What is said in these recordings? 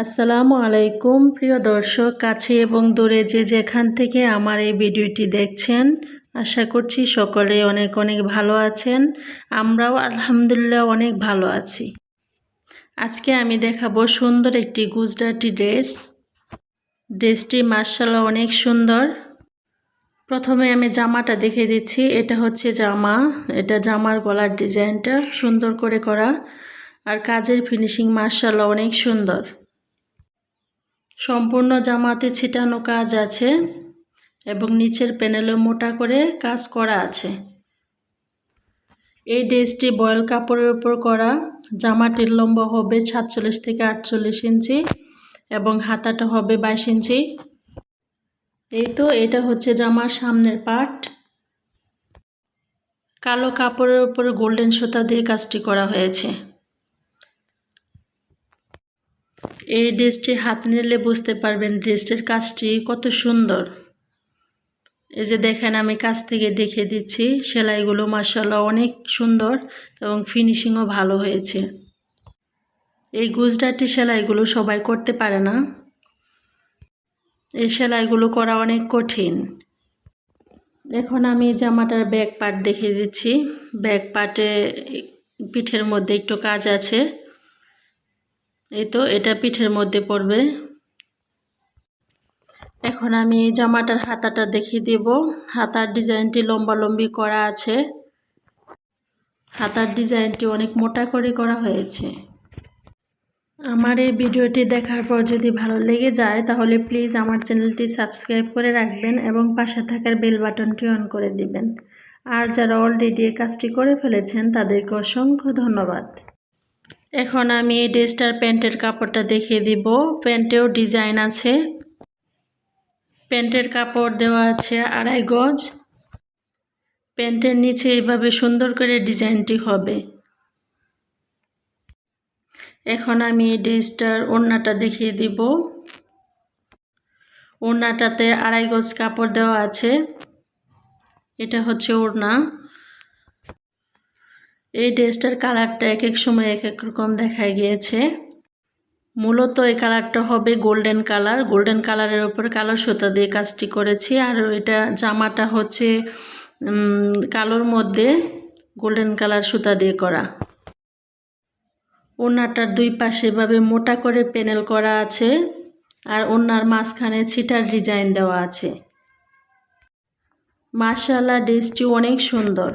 আসসালামু আলাইকুম প্রিয় দর্শক, কাছে এবং দূরে যে যেখান থেকে আমার এই ভিডিওটি দেখছেন, আশা করছি সকলে অনেক অনেক ভালো আছেন। আমরাও আলহামদুলিল্লাহ অনেক ভালো আছি। আজকে আমি দেখাবো সুন্দর একটি গুজরাটি ড্রেসটি মাশাআল্লাহ অনেক সুন্দর। প্রথমে আমি জামাটা দেখিয়ে দিচ্ছি। এটা হচ্ছে জামা, এটা জামার গলার ডিজাইনটা সুন্দর করে করা, আর কাজের ফিনিশিং মাশাআল্লাহ অনেক সুন্দর। সম্পূর্ণ জামাতে ছিটানো কাজ আছে এবং নিচের প্যানেলে মোটা করে কাজ করা আছে। এই ড্রেসটি বয়েল কাপড়ের উপর করা। জামাটির লম্বা হবে 47 থেকে 48 ইঞ্চি এবং হাতাটা হবে 22 ইঞ্চি। এই তো এটা হচ্ছে জামার সামনের পার্ট। কালো কাপড়ের উপর গোল্ডেন সুতা দিয়ে কাজটি করা হয়েছে। এই ড্রেসটি হাত নিলে বুঝতে পারবেন ড্রেসটির কাজটি কত সুন্দর। এই যে দেখেন, আমি কাছ থেকে দেখে দিচ্ছি, সেলাইগুলো মাশাআল্লাহ অনেক সুন্দর এবং ফিনিশিংও ভালো হয়েছে। এই গুজরাটি সেলাইগুলো সবাই করতে পারে না, এই সেলাইগুলো করা অনেক কঠিন। এখন আমি জামাটার ব্যাক পার্ট দেখিয়ে দিচ্ছি। ব্যাক পার্টে পিঠের মধ্যে একটু কাজ আছে। এই তো এটা পিঠের মধ্যে পড়বে। এখন আমি জামাটার হাতাটা দেখিয়ে দেব। হাতার ডিজাইনটি লম্বালম্বি করা আছে। হাতার ডিজাইনটি অনেক মোটা করে করা হয়েছে। আমার এই ভিডিওটি দেখার পর যদি ভালো লেগে যায় তাহলে প্লিজ আমার চ্যানেলটি সাবস্ক্রাইব করে রাখবেন এবং পাশে থাকার বেল বাটনটি অন করে দিবেন। আর যারা অলরেডি এই কাজটি করে ফেলেছেন তাদেরকে অসংখ্য ধন্যবাদ। এখন আমি এই ড্রেসটার প্যান্টের কাপড়টা দেখিয়ে দিব। প্যান্টেও ডিজাইন আছে। প্যান্টের কাপড় দেওয়া আছে 2.5 গজ। প্যান্টের নিচে এইভাবে সুন্দর করে ডিজাইনটি হবে। এখন আমি এই ড্রেসটার ওড়নাটা দেখিয়ে দিব। ওড়নাটাতে 2.5 গজ কাপড় দেওয়া আছে। এটা হচ্ছে ওড়না। এই ড্রেসটার কালারটা এক এক সময় এক এক রকম দেখা গিয়েছে। মূলত এই কালারটা হবে গোল্ডেন কালার। গোল্ডেন কালারের উপর কালো সুতা দিয়ে কাজটি করেছি। আর এটা জামাটা হচ্ছে কালোর মধ্যে গোল্ডেন কালার সুতা দিয়ে করা। ওড়নাটার দুই পাশে এভাবে মোটা করে প্যানেল করা আছে, আর ওড়নার মাঝখানে ছিটার ডিজাইন দেওয়া আছে। মাশাআল্লাহ ড্রেসটি অনেক সুন্দর।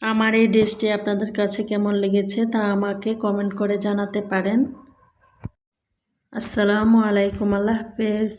আমার এই ড্রেসটি আপনাদের কাছে কেমন লেগেছে তা আমাকে কমেন্ট করে জানাতে পারেন। আসসালামু আলাইকুম, আল্লাহ হাফেজ।